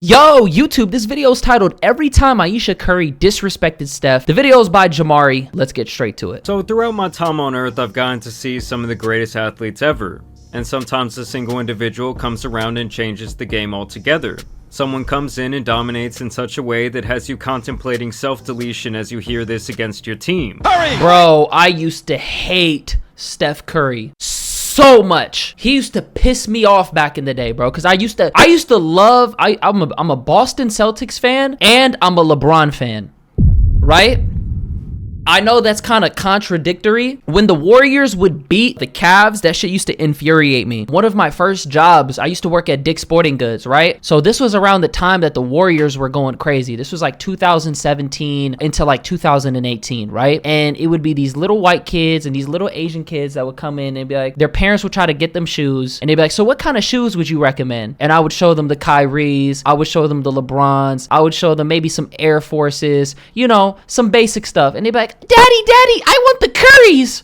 Yo, YouTube, this video is titled Every Time Ayesha Curry Disrespected Steph. The video is by Jamari. Let's get straight to it. So throughout my time on Earth, I've gotten to see some of the greatest athletes ever. And sometimes a single individual comes around and changes the game altogether. Someone comes in and dominates in such a way that has you contemplating self-deletion as you hear this against your team. Hurry! Bro, I used to hate Steph Curry so much. He used to piss me off back in the day, bro, because I used to love, I'm a Boston Celtics fan and I'm a LeBron fan, right? I know that's kind of contradictory. When the Warriors would beat the Cavs, that shit used to infuriate me. One of my first jobs, I used to work at Dick's Sporting Goods, right? So this was around the time that the Warriors were going crazy. This was like 2017 into like 2018, right? And it would be these little white kids and these little Asian kids that would come in and be like, their parents would try to get them shoes. And they'd be like, so what kind of shoes would you recommend? And I would show them the Kyries. I would show them the LeBrons. I would show them maybe some Air Forces, you know, some basic stuff. And they'd be like, Daddy, I want the Currys.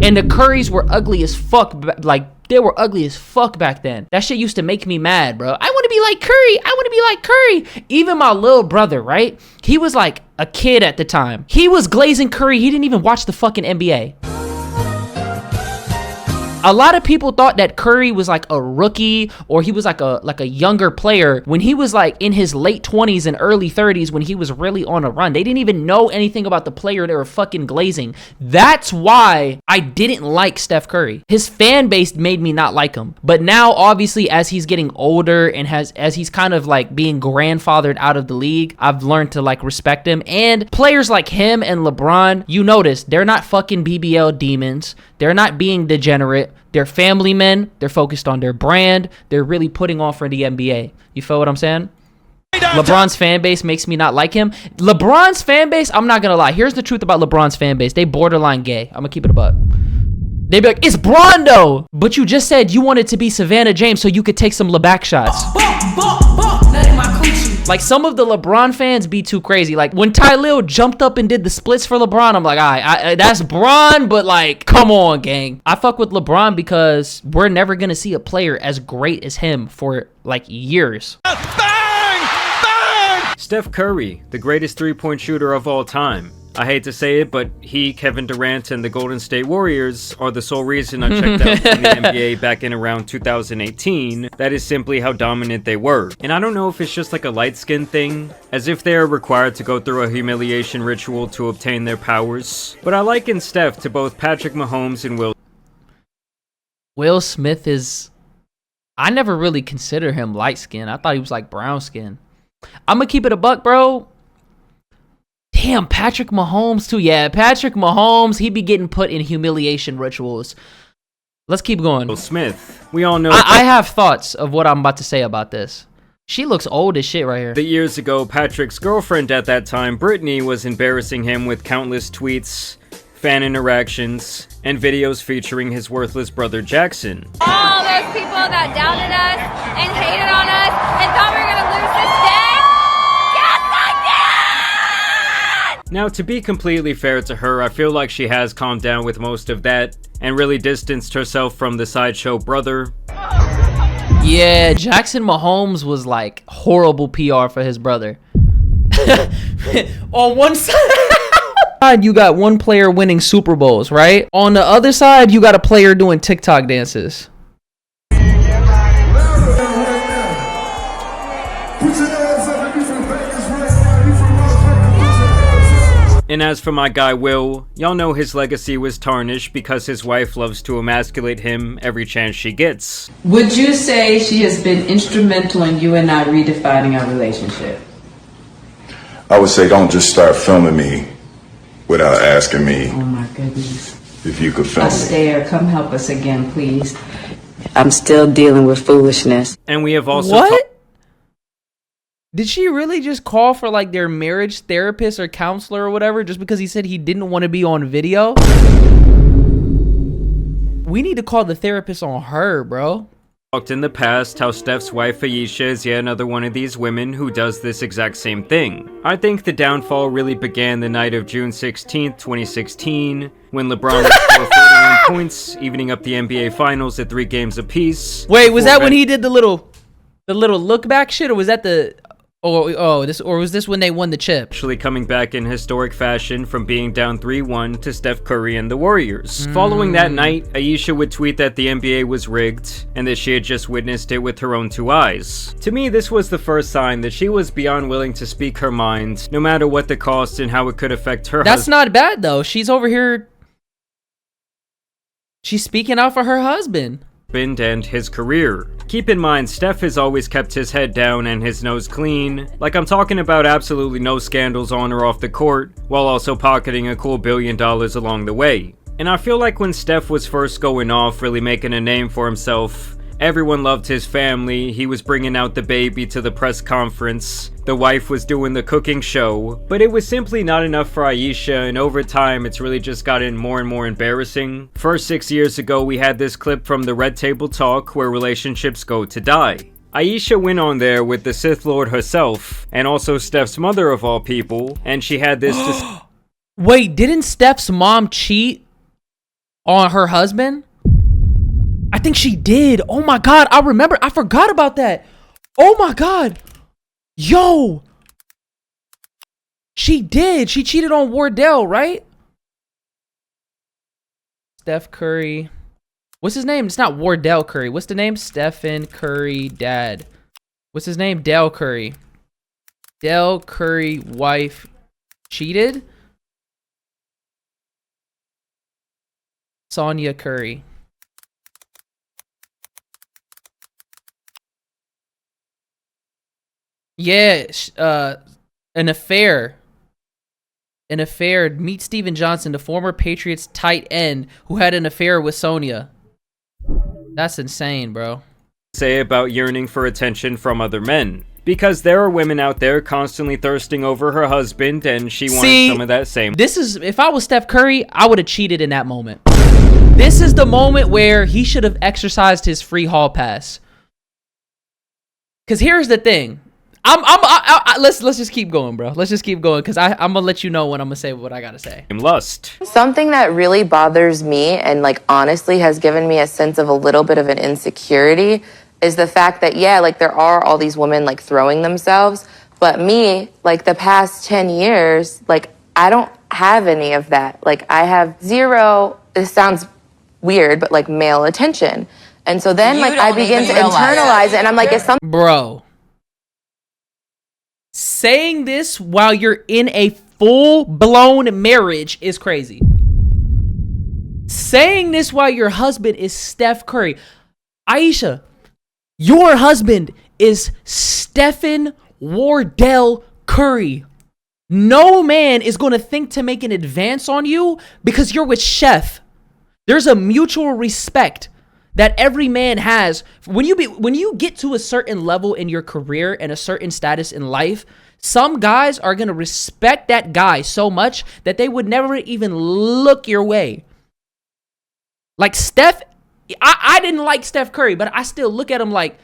And the Currys were ugly as fuck. Like, they were ugly as fuck back then. That shit used to make me mad, bro. I want to be like Curry. I want to be like Curry. Even my little brother, right? He was like a kid at the time. He was glazing Curry. He didn't even watch the fucking NBA. A lot of people thought that Curry was like a rookie or he was like a younger player when he was like in his late 20s and early 30s when he was really on a run. They didn't even know anything about the player they were fucking glazing. That's why I didn't like Steph Curry. His fan base made me not like him. But now, obviously, as he's getting older and as he's kind of like being grandfathered out of the league, I've learned to like respect him. And players like him and LeBron, you notice, they're not fucking BBL demons. They're not being degenerate. They're family men. They're focused on their brand. They're really putting on for the NBA. You feel what I'm saying? LeBron's fan base makes me not like him. LeBron's fan base, I'm not gonna lie. Here's the truth about LeBron's fan base. They borderline gay. I'm gonna keep it a buck. They be like, it's Brondo! But you just said you wanted to be Savannah James so you could take some LeBack shots. Like, some of the LeBron fans be too crazy. Like, when Ty Lil jumped up and did the splits for LeBron, I'm like, all right, that's Bron, but like, come on, gang. I fuck with LeBron because we're never gonna see a player as great as him for like years. Bang! Bang! Steph Curry, the greatest three-point shooter of all time. I hate to say it, but he, Kevin Durant, and the Golden State Warriors are the sole reason I checked out from the NBA back in around 2018. That is simply how dominant they were. And I don't know if it's just like a light-skin thing, as if they are required to go through a humiliation ritual to obtain their powers. But I liken Steph to both Patrick Mahomes and Will Smith is... I never really consider him light-skinned. I thought he was like brown-skinned. I'm gonna keep it a buck, bro. Damn, Patrick Mahomes too. Yeah, Patrick Mahomes, he be getting put in humiliation rituals. Let's keep going. Will Smith. We all know. I have thoughts of what I'm about to say about this. She looks old as shit right here. That years ago, Patrick's girlfriend at that time, Brittany, was embarrassing him with countless tweets, fan interactions, and videos featuring his worthless brother Jackson. All those people that doubted us and hated on us and thought we were gonna lose this day. Now, to be completely fair to her, I feel like she has calmed down with most of that and really distanced herself from the sideshow brother. Yeah, Jackson Mahomes was like horrible PR for his brother. On one side, you got one player winning Super Bowls, right? On the other side, you got a player doing TikTok dances. And as for my guy Will, y'all know his legacy was tarnished because his wife loves to emasculate him every chance she gets. Would you say she has been instrumental in you and I redefining our relationship? I would say don't just start filming me without asking me. Oh my goodness. If you could film me. Astaire, come help us again, please. I'm still dealing with foolishness. And we have also... What? Did she really just call for like their marriage therapist or counselor or whatever just because he said he didn't want to be on video? We need to call the therapist on her, bro. Talked in the past how Steph's wife Ayesha is yet another one of these women who does this exact same thing. I think the downfall really began the night of June 16th, 2016, when LeBron scored 41 points, evening up the NBA Finals at 3 games apiece. Wait, was that when he did the little... The little look back shit, or was that the was this when they won the chip? Actually coming back in historic fashion from being down 3-1 to Steph Curry and the Warriors. Following that night, Ayesha would tweet that the NBA was rigged and that she had just witnessed it with her own 2 eyes. To me, this was the first sign that she was beyond willing to speak her mind, no matter what the cost and how it could affect her That's not bad though. She's over here. She's speaking out for her husband and his career. Keep in mind, Steph has always kept his head down and his nose clean. Like, I'm talking about absolutely no scandals on or off the court, while also pocketing a cool $1 billion along the way. And I feel like when Steph was first going off, really making a name for himself, everyone loved his family. He was bringing out the baby to the press conference. The wife was doing the cooking show. But it was simply not enough for Ayesha, and over time, it's really just gotten more and more embarrassing. First 6 years ago, we had this clip from the Red Table Talk where relationships go to die. Ayesha went on there with the Sith Lord herself, and also Steph's mother of all people, and she had this Wait, didn't Steph's mom cheat on her husband? I think she did. Oh my God, I remember. I forgot about that. Oh my God. Yo. She did. She cheated on Wardell, right? Steph Curry. What's his name? It's not Wardell Curry. What's the name? Stephen Curry dad. What's his name? Dell Curry. Dell Curry wife cheated? Sonia Curry. Yeah, an affair. An affair. Meet Steven Johnson, the former Patriots tight end who had an affair with Sonia. That's insane, bro. Say about yearning for attention from other men. Because there are women out there constantly thirsting over her husband, and she wanted some of that same. This is, if I was Steph Curry, I would have cheated in that moment. This is the moment where he should have exercised his free hall pass. Because here's the thing. Let's just keep going, bro. Let's just keep going, because I'm gonna let you know when I'm gonna say what I gotta say. Lust. Something that really bothers me and like honestly has given me a sense of a little bit of an insecurity is the fact that, yeah, like there are all these women like throwing themselves, but me, like the past 10 years, like I don't have any of that. Like I have zero, this sounds weird, but like male attention. And so then like I begin to internalize it, and I'm like, is something. Bro. Saying this while you're in a full-blown marriage is crazy. Saying this while your husband is Steph Curry. Ayesha, your husband is Stephen Wardell Curry. No man is going to think to make an advance on you because you're with Chef. There's a mutual respect that every man has. When you get to a certain level in your career and a certain status in life, some guys are going to respect that guy so much that they would never even look your way. Like Steph, I didn't like Steph Curry, but I still look at him like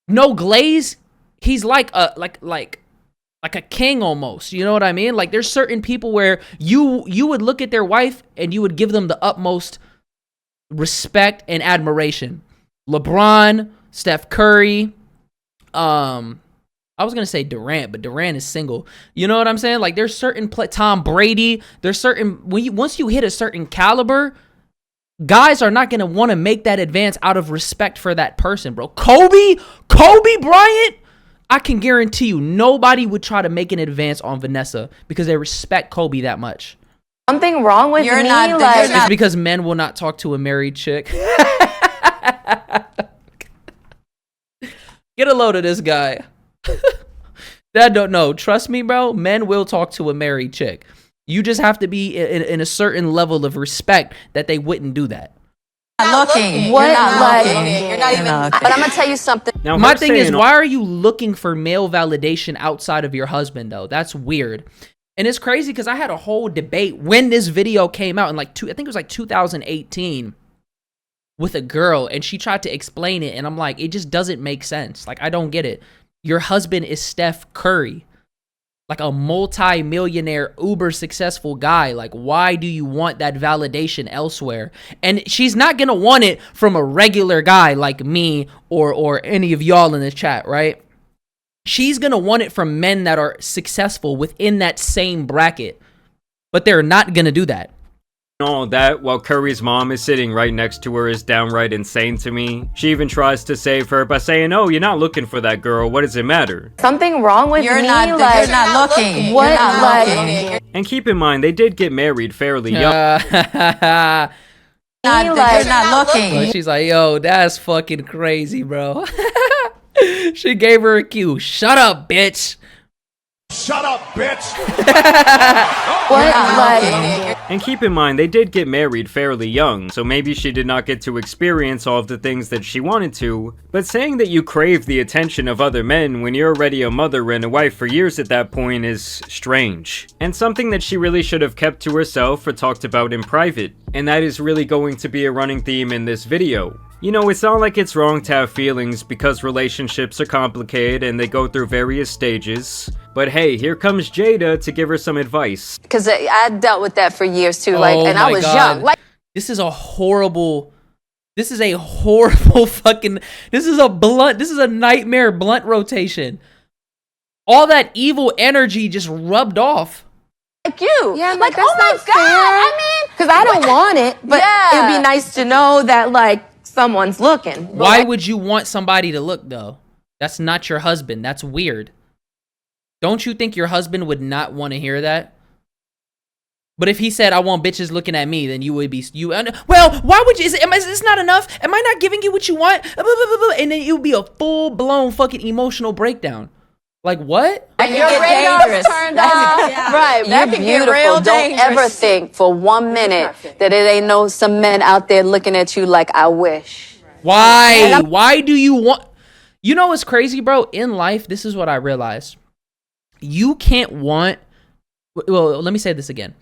no glaze. He's like a king almost. You know what I mean? Like there's certain people where you would look at their wife and you would give them the utmost respect and admiration. LeBron, Steph Curry, I was gonna say Durant, but Durant is single. You know what I'm saying? Like there's certain Tom Brady. There's certain once you hit a certain caliber, guys are not gonna want to make that advance out of respect for that person, bro. Kobe Bryant. I can guarantee you, nobody would try to make an advance on Vanessa because they respect Kobe that much. Something wrong with me? It's because men will not talk to a married chick. Get a load of this guy. That don't know. Trust me, bro. Men will talk to a married chick. You just have to be in a certain level of respect that they wouldn't do that. You're not even. But I'm gonna tell you something. Now, my thing is, why are you looking for male validation outside of your husband, though? That's weird. And it's crazy because I had a whole debate when this video came out in I think it was like 2018 with a girl, and she tried to explain it, and I'm like, it just doesn't make sense. Like, I don't get it. Your husband is Steph Curry. like a multi-millionaire, uber successful guy. Like, why do you want that validation elsewhere? And she's not gonna want it from a regular guy like me or any of y'all in the chat, right? She's gonna want it from men that are successful within that same bracket, but they're not gonna do that. All that while Curry's mom is sitting right next to her is downright insane to me. She even tries to save her by saying, "Oh, you're not looking for that girl. What does it matter?" Something wrong with me? You're not looking. What? You're not Like, looking. And keep in mind, they did get married fairly young. You're not looking. But she's like, yo, that's fucking crazy, bro. She gave her a cue. Shut up, bitch. Shut up, bitch! what? Like, And keep in mind, they did get married fairly young, so maybe she did not get to experience all of the things that she wanted to, but saying that you crave the attention of other men when you're already a mother and a wife for years at that point is strange, and something that she really should have kept to herself or talked about in private, and that is really going to be a running theme in this video. You know, it's not like it's wrong to have feelings because relationships are complicated and they go through various stages. But hey, here comes Jada to give her some advice. Because I dealt with that for years too, like, Oh and I my was God. young. Like, This is a horrible fucking, this is a nightmare blunt rotation. All that evil energy just rubbed off. you. yeah, I'm like, that's oh my not God. fair. I mean, because I don't want it, but Yeah. it'd be nice to know that like someone's looking. Why would you want somebody to look though? That's not your husband. That's weird. Don't you think your husband would not want to hear that? But if he said, "I want bitches looking at me," then you would be well. Why would you? Is this not enough? Am I not giving you what you want? And then it would be a full blown fucking emotional breakdown. Like what? your radar's turned off. Right, That you're can get beautiful. real Don't dangerous. ever think for 1 minute that it ain't no some men out there looking at you like I wish. Why? Why do you want? You know what's crazy, bro? In life, this is what I realized. You can't want. Well, let me say this again.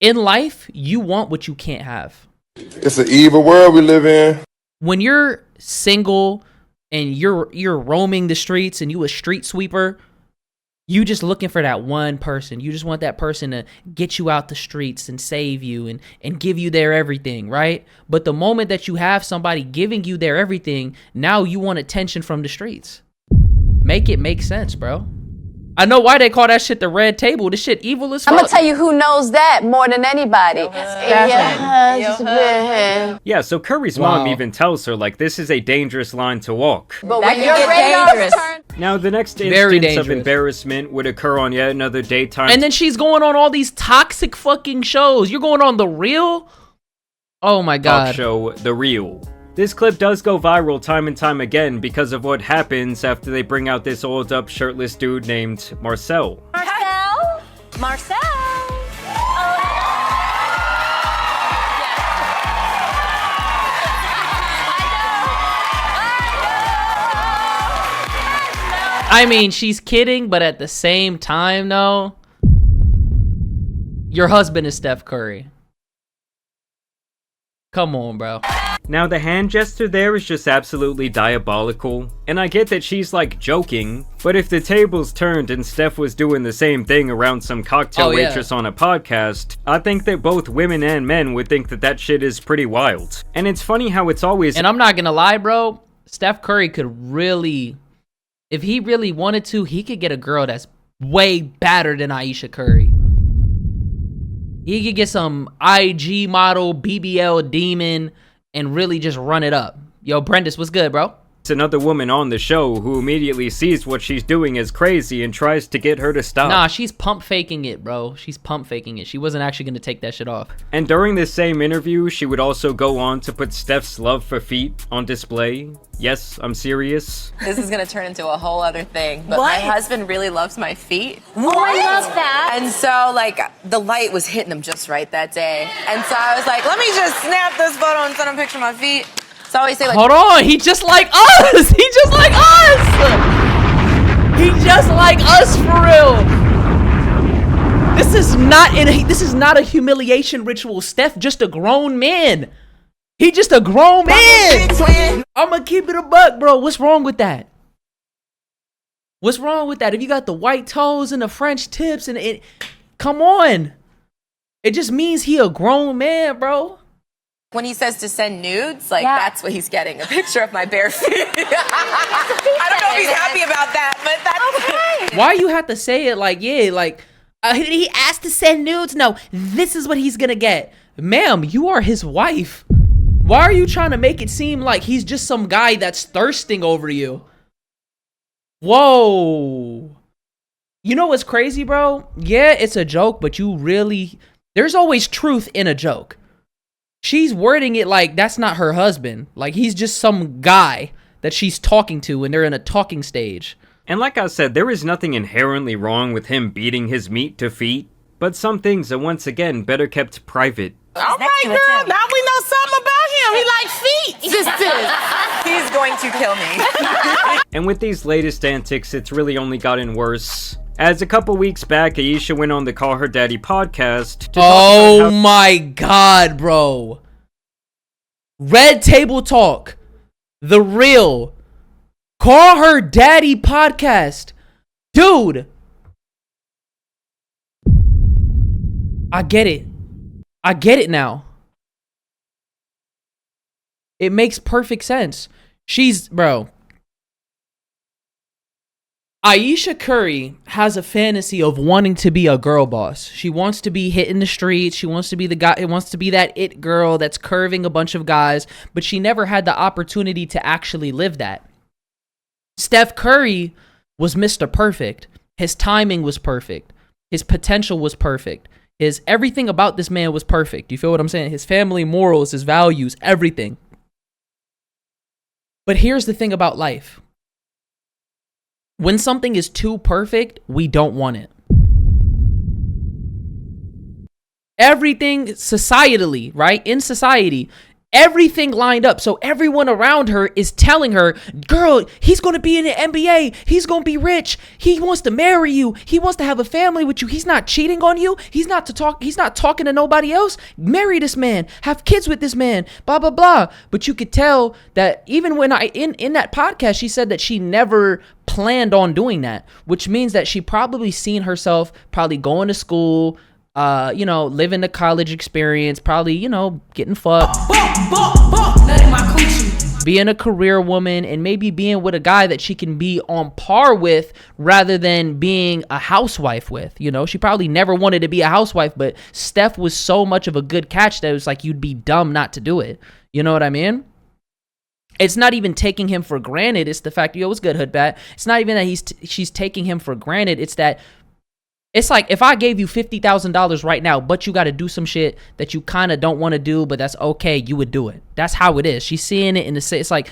In life, you want what you can't have. It's an evil world we live in. When you're single and you're roaming the streets and you a street sweeper, you just looking for that one person. You just want that person to get you out the streets and save you and give you their everything, right? But the moment that you have somebody giving you their everything, now you want attention from the streets. Make it make sense, bro. I know why they call that shit the red table. This shit evil as fuck. I'm gonna tell you who knows that more than anybody. Your husband. Yeah, so Curry's mom even tells her, like, this is a dangerous line to walk. But That when can your get radar's dangerous. turned Now, the next Very instance of dangerous. embarrassment would occur on yet another daytime And then she's going on all these toxic fucking shows. You're going on The Real? Oh my talk God. show, The Real. This clip does go viral time and time again because of what happens after they bring out this old up shirtless dude named Marcel. Marcel. I mean, she's kidding, but at the same time, no. Your husband is Steph Curry. Come on, bro. Now, the hand gesture there is just absolutely diabolical, and I get that she's like joking, but if the tables turned and Steph was doing the same thing around some cocktail Oh, yeah. waitress on a podcast, I think that both women and men would think that that shit is pretty wild. And it's funny how it's always And I'm not gonna lie, bro. Steph Curry could really, if he really wanted to, he could get a girl that's way badder than Ayesha Curry. He could get some IG model, BBL demon, and really just run it up. Yo, Brendis, what's good, bro? another woman on the show who immediately sees what she's doing as crazy and tries to get her to stop. Nah, she's pump faking it, bro. She's pump faking it. She wasn't actually gonna take that shit off. And during this same interview, she would also go on to put Steph's love for feet on display. Yes, I'm serious. This is gonna turn into a whole other thing. But my husband really loves my feet. Oh, I love that. And so, like, the light was hitting him just right that day. And so I was like, let me just snap this photo and send him a picture of my feet. So I always say, like, Hold on, he just like us. He just like us. He just like us for real. This is not a humiliation ritual. Steph just a grown man. He just a grown man. I'ma keep it a buck, bro. What's wrong with that? What's wrong with that? If you got the white toes and the French tips and it, come on. It just means he a grown man, bro. When he says to send nudes, like that's what he's getting, a picture of my bare feet. I don't know if he's happy about that, but that's okay. Why you have to say it like, he asked to send nudes? No, this is what he's gonna get. Ma'am, you are his wife. Why are you trying to make it seem like he's just some guy that's thirsting over you? Whoa. You know what's crazy, bro? Yeah, it's a joke, but there's always truth in a joke. She's wording it like that's not her husband. Like he's just some guy that she's talking to and they're in a talking stage. And like I said, there is nothing inherently wrong with him beating his meat to feet, but some things are once again better kept private. All right, girl, now we know something about him. He like feet, sisters. He's going to kill me. And with these latest antics, it's really only gotten worse. As a couple weeks back, Ayesha went on the Call Her Daddy podcast to talk about my God, bro. Red Table Talk. The real Call Her Daddy podcast. Dude. I get it. I get it now. It makes perfect sense. Bro. Ayesha Curry has a fantasy of wanting to be a girl boss. She wants to be hitting the streets. She wants to be the guy. It wants to be that it girl that's curving a bunch of guys, but she never had the opportunity to actually live that. Steph Curry was Mr. Perfect. His timing was perfect. His potential was perfect. Everything about this man was perfect. You feel what I'm saying? His family morals, his values, everything. But here's the thing about life. When something is too perfect, we don't want it. Everything societally, right? In society, everything lined up. So everyone around her is telling her, girl, he's going to be in the NBA. He's going to be rich. He wants to marry you. He wants to have a family with you. He's not cheating on you. He's not talking to nobody else. Marry this man. Have kids with this man. Blah, blah, blah. But you could tell that even when in that podcast, she said that she never planned on doing that, which means that she probably seen herself probably going to school, living the college experience, probably, getting fucked, being a career woman, and maybe being with a guy that she can be on par with rather than being a housewife with. She probably never wanted to be a housewife, but Steph was so much of a good catch that it was like you'd be dumb not to do it. You know what I mean? It's not even taking him for granted. It's the fact, what's good, Hoodbat? It's not even that she's taking him for granted. It's that it's like if I gave you $50,000 right now, but you got to do some shit that you kind of don't want to do, but that's okay, you would do it. That's how it is. She's seeing it it's like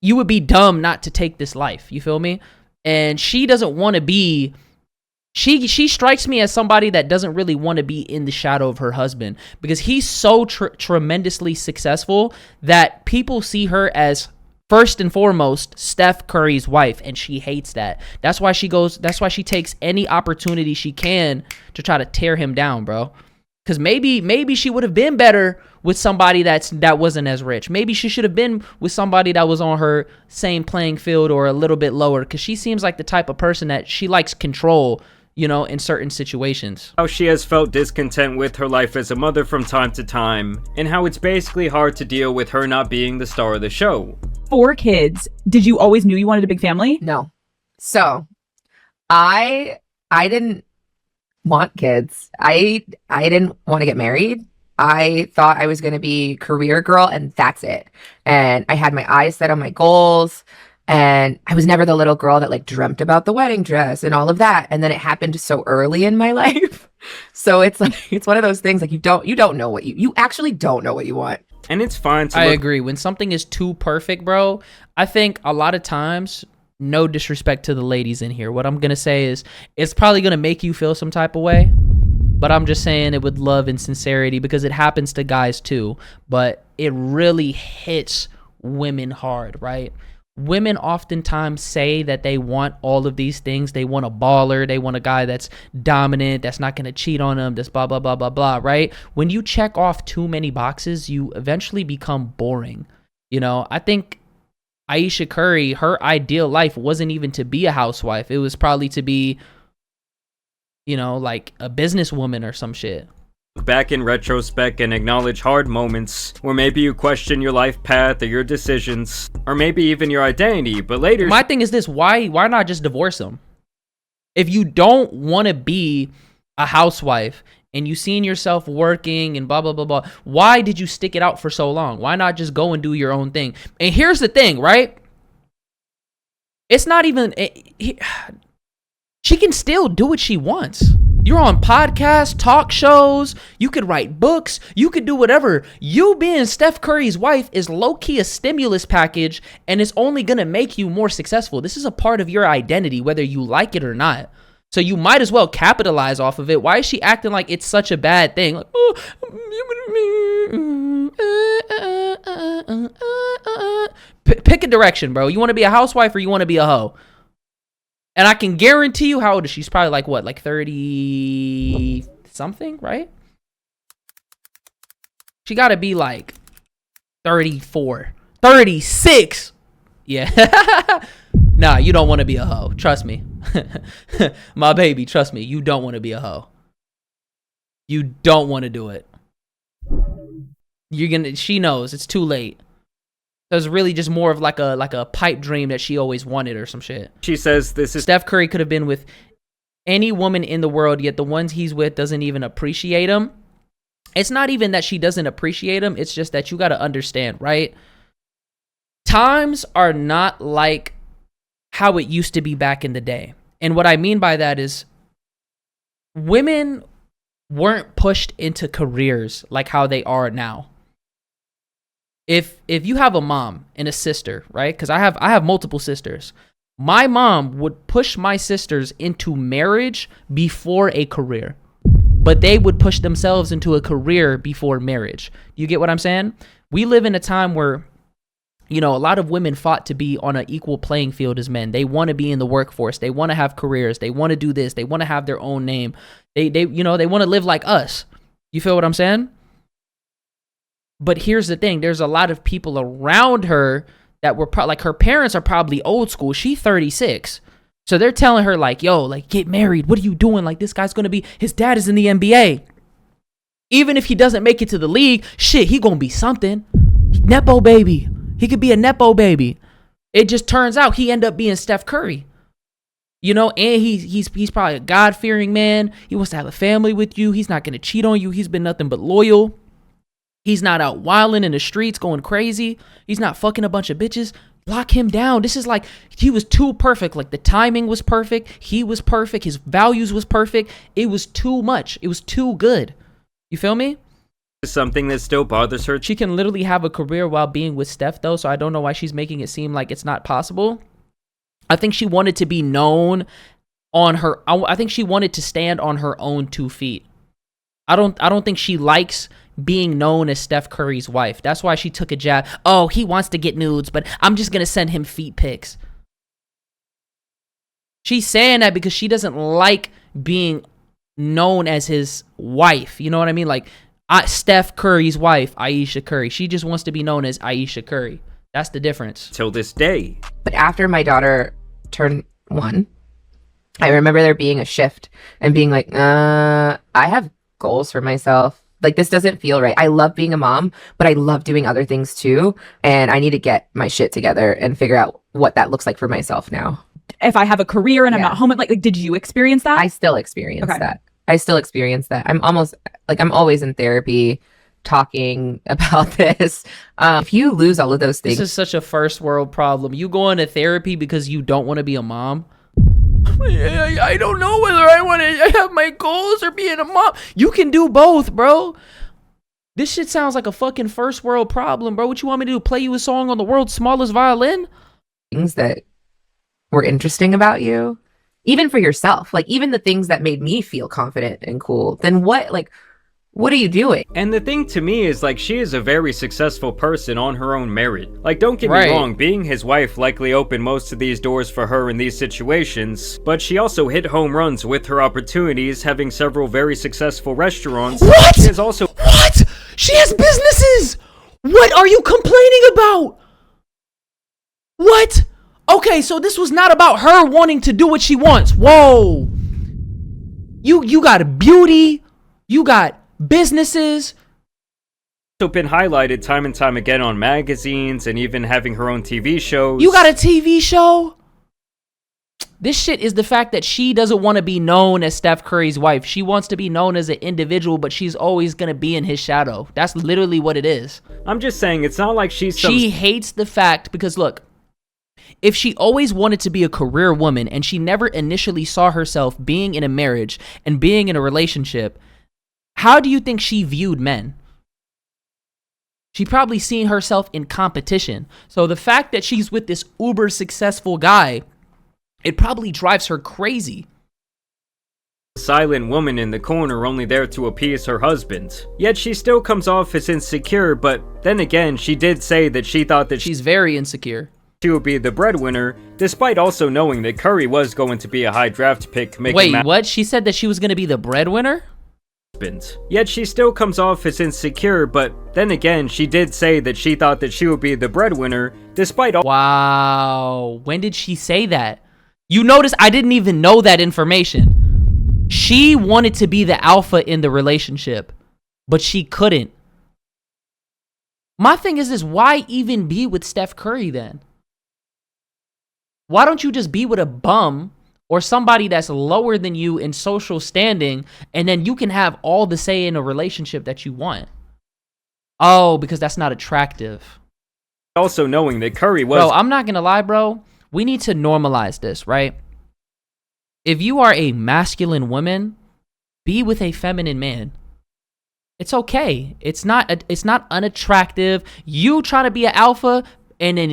you would be dumb not to take this life. You feel me? And she doesn't want to be. She strikes me as somebody that doesn't really want to be in the shadow of her husband because he's so tremendously successful that people see her as first and foremost Steph Curry's wife, and she hates that. That's why she takes any opportunity she can to try to tear him down, bro. Because maybe she would have been better with somebody that wasn't as rich. Maybe she should have been with somebody that was on her same playing field or a little bit lower, because she seems like the type of person that she likes control, in certain situations. How she has felt discontent with her life as a mother from time to time, and how it's basically hard to deal with her not being the star of the show. 4 kids. Did you always knew you wanted a big family? No. So, I didn't want kids. I didn't want to get married. I thought I was going to be career girl and that's it. And I had my eyes set on my goals. And I was never the little girl that dreamt about the wedding dress and all of that. And then it happened so early in my life. So it's one of those things you don't know what you actually don't know what you want. And it's fine to I agree. When something is too perfect, bro, I think a lot of times, no disrespect to the ladies in here, what I'm going to say is it's probably going to make you feel some type of way. But I'm just saying it with love and sincerity because it happens to guys too. But it really hits women hard, right? Women oftentimes say that they want all of these things. They want a baller. They want a guy that's dominant, that's not going to cheat on them, that's blah, blah, blah, blah, blah, right? When you check off too many boxes, you eventually become boring. I think Ayesha Curry, her ideal life wasn't even to be a housewife. It was probably to be, you know, like a businesswoman or some shit. Back in retrospect and acknowledge hard moments where maybe you question your life path or your decisions, or maybe even your identity, but later... My thing is this, why not just divorce him? If you don't want to be a housewife and you seen yourself working and blah, blah, blah, blah, why did you stick it out for so long? Why not just go and do your own thing? And here's the thing, right? It's not even... she can still do what she wants. You're on podcasts, talk shows, you could write books, you could do whatever. You being Steph Curry's wife is low-key a stimulus package, and it's only gonna make you more successful. This is a part of your identity, whether you like it or not. So you might as well capitalize off of it. Why is she acting like it's such a bad thing? Like, pick a direction, bro. You want to be a housewife or you want to be a hoe? And I can guarantee you, how old is she? She's probably like, what, like 30 something, right? She got to be like 34, 36. Yeah. Nah, you don't want to be a hoe. Trust me. My baby, trust me. You don't want to be a hoe. You don't want to do it. She knows it's too late. It was really just more of like a pipe dream that she always wanted or some shit. She says this is... Steph Curry could have been with any woman in the world, yet the ones he's with doesn't even appreciate him. It's not even that she doesn't appreciate him. It's just that you got to understand, right? Times are not like how it used to be back in the day. And what I mean by that is women weren't pushed into careers like how they are now. If you have a mom and a sister, right? Because I have multiple sisters. My mom would push my sisters into marriage before a career, but they would push themselves into a career before marriage. You get what I'm saying? We live in a time where, you know, a lot of women fought to be on an equal playing field as men. They want to be in the workforce. They want to have careers. They want to do this. They want to have their own name. They want to live like us. You feel what I'm saying? But here's the thing. There's a lot of people around her that were like, her parents are probably old school. She's 36. So they're telling her like, yo, like, get married. What are you doing? Like, this guy's going to be, his dad is in the NBA. Even if he doesn't make it to the league, shit, he going to be something. Nepo baby. He could be a Nepo baby. It just turns out he ended up being Steph Curry. You know, and he's probably a God-fearing man. He wants to have a family with you. He's not going to cheat on you. He's been nothing but loyal. He's not out wilding in the streets going crazy. He's not fucking a bunch of bitches. Lock him down. This is like, he was too perfect. Like, the timing was perfect. He was perfect. His values was perfect. It was too much. It was too good. You feel me? Something that still bothers her. She can literally have a career while being with Steph, though, so I don't know why she's making it seem like it's not possible. I think she wanted to be known on her... I think she wanted to stand on her own 2 feet. I don't think she likes being known as Steph Curry's wife. That's why she took a jab. Oh, he wants to get nudes, but I'm just going to send him feet pics. She's saying that because she doesn't like being known as his wife. You know what I mean? Like, Steph Curry's wife, Ayesha Curry. She just wants to be known as Ayesha Curry. That's the difference. Till this day. But after my daughter turned 1, I remember there being a shift and being like, I have goals for myself. Like, this doesn't feel right. I love being a mom, but I love doing other things too. And I need to get my shit together and figure out what that looks like for myself now. If I have a career and I'm not home, like, did you experience that? I still experience that. I still experience that. I'm always in therapy talking about this. If you lose all of those things. This is such a first world problem. You go into therapy because you don't want to be a mom. I don't know whether I want to have my goals or being a mom. You can do both, bro. This shit sounds like a fucking first world problem, bro. What you want me to do? Play you a song on the world's smallest violin? Things that were interesting about you, even for yourself, like even the things that made me feel confident and cool, then what are you doing? And the thing to me is, like, she is a very successful person on her own merit. Like, don't get me wrong, being his wife likely opened most of these doors for her in these situations, but she also hit home runs with her opportunities, having several very successful restaurants. What? She is also... What? She has businesses! What are you complaining about? What? Okay, so this was not about her wanting to do what she wants. Whoa. You got beauty. You got businesses. Also been highlighted time and time again on magazines and even having her own TV shows. You got a TV show? This shit is the fact that she doesn't want to be known as Steph Curry's wife. She wants to be known as an individual, but she's always going to be in his shadow. That's literally what it is. I'm just saying, it's not like She hates the fact, because look, if she always wanted to be a career woman and she never initially saw herself being in a marriage and being in a relationship, how do you think she viewed men? She probably seen herself in competition. So the fact that she's with this uber successful guy, it probably drives her crazy. Silent woman in the corner, only there to appease her husband. Yet she still comes off as insecure, but then again, she did say that she thought that she's very insecure. She would be the breadwinner, despite also knowing that Curry was going to be a high draft pick. Wait, what? She said that she was going to be the breadwinner? Yet she still comes off as insecure, but then again, she did say that she thought that she would be the breadwinner, despite all— Wow. When did she say that? You notice I didn't even know that information. She wanted to be the alpha in the relationship, but she couldn't. My thing is this, why even be with Steph Curry then? Why don't you just be with a bum or somebody that's lower than you in social standing, and then you can have all the say in a relationship that you want? Oh, because that's not attractive. Also knowing that Curry was— Bro, I'm not gonna lie, bro. We need to normalize this, right? If you are a masculine woman, be with a feminine man. It's okay. It's not unattractive. You trying to be an alpha, and then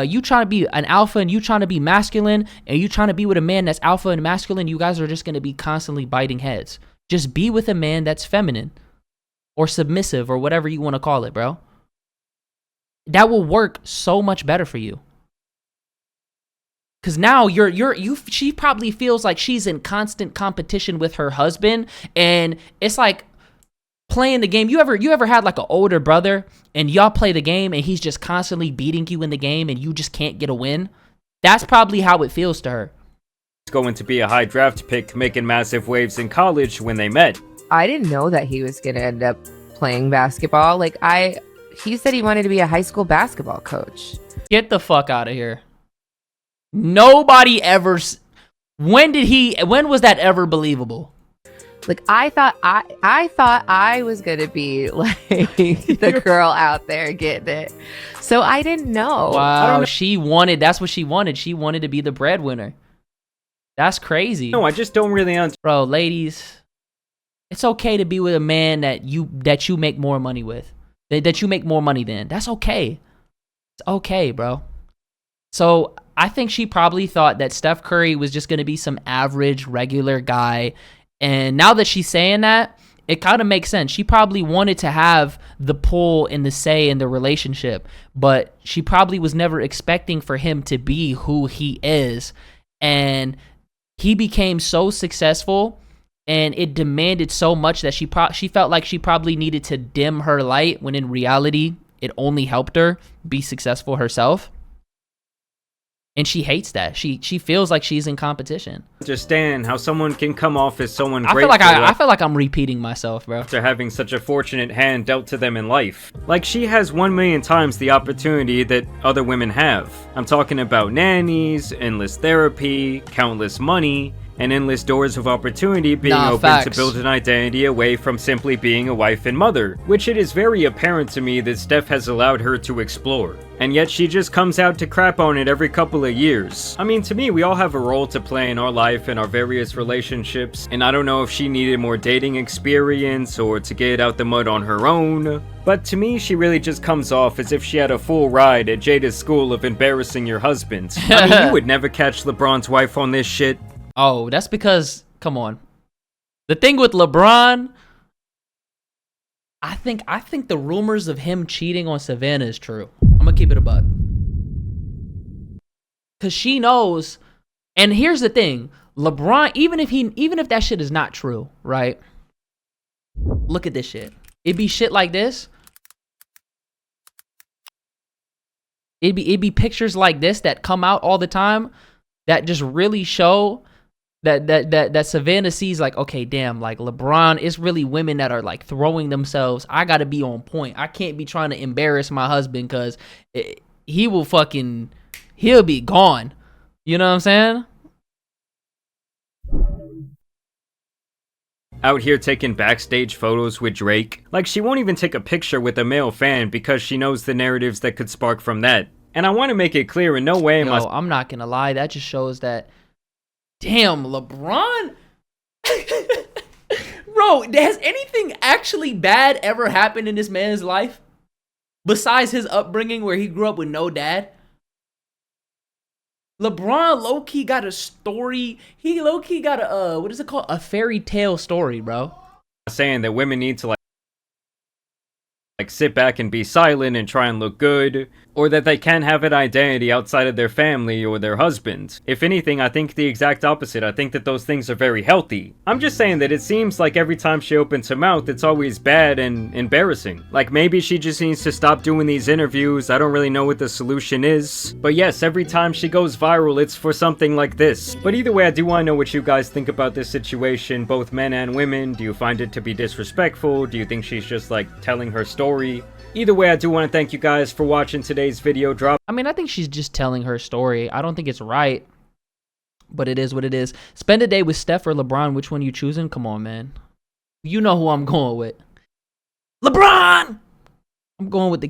you trying to be an alpha, and you trying to be masculine, and you trying to be with a man that's alpha and masculine. You guys are just gonna be constantly biting heads. Just be with a man that's feminine or submissive or whatever you want to call it, bro. That will work so much better for you. Cause now she probably feels like she's in constant competition with her husband, and it's like playing the game. You ever had like an older brother and y'all play the game and he's just constantly beating you in the game and you just can't get a win? That's probably how it feels to her. Going to be a high draft pick, making massive waves in college when they met. I didn't know that he was gonna end up playing basketball. He said he wanted to be a high school basketball coach. Get the fuck out of here. Nobody ever. When was that ever believable? Like, I thought I was gonna be like the girl out there getting it, so I didn't know. Wow, that's what she wanted. She wanted to be the breadwinner. That's crazy. No, I just don't really understand. Bro, ladies, it's okay to be with a man that you make more money with, that you make more money than. That's okay. It's okay, bro. So I think she probably thought that Steph Curry was just going to be some average, regular guy. And now that she's saying that, it kind of makes sense. She probably wanted to have the pull and the say in the relationship, but she probably was never expecting for him to be who he is. And he became so successful, and it demanded so much that she felt like she probably needed to dim her light, when in reality, it only helped her be successful herself. And she hates that. She feels like she's in competition. Understand how someone can come off as someone I feel like I'm repeating myself, bro. After having such a fortunate hand dealt to them in life. Like, she has 1,000,000 times the opportunity that other women have. I'm talking about nannies, endless therapy, countless money, and endless doors of opportunity being open to build an identity away from simply being a wife and mother, which it is very apparent to me that Steph has allowed her to explore. And yet she just comes out to crap on it every couple of years. I mean, to me, we all have a role to play in our life and our various relationships, and I don't know if she needed more dating experience or to get out the mud on her own. But to me, she really just comes off as if she had a full ride at Jada's school of embarrassing your husband. I mean, you would never catch LeBron's wife on this shit. Oh, that's because, come on. The thing with LeBron, I think the rumors of him cheating on Savannah is true. I'm gonna keep it a buck. Cause she knows, and here's the thing, LeBron, even if that shit is not true, right? Look at this shit. It be shit like this. It'd be pictures like this that come out all the time that just really show that Savannah sees like, okay, damn, like LeBron, it's really women that are like throwing themselves. I gotta be on point. I can't be trying to embarrass my husband because he'll be gone. You know what I'm saying? Out here taking backstage photos with Drake. Like, she won't even take a picture with a male fan because she knows the narratives that could spark from that. And I want to make it clear, in no way am I... I'm not gonna lie, that just shows that, damn, LeBron? Bro, has anything actually bad ever happened in this man's life? Besides his upbringing where he grew up with no dad? LeBron low-key got a story. He low-key got a, what is it called? A fairy tale story, bro. Saying that women need to like sit back and be silent and try and look good, or that they can't have an identity outside of their family or their husband. If anything, I think the exact opposite. I think that those things are very healthy. I'm just saying that it seems like every time she opens her mouth, it's always bad and embarrassing. Like, maybe she just needs to stop doing these interviews. I don't really know what the solution is. But yes, every time she goes viral, it's for something like this. But either way, I do want to know what you guys think about this situation, both men and women. Do you find it to be disrespectful? Do you think she's just like telling her story? Either way, I do want to thank you guys for watching today's video. I mean, I think she's just telling her story. I don't think it's right, but it is what it is. Spend a day with Steph or LeBron. Which one you choosing? Come on, man. You know who I'm going with. LeBron! I'm going with the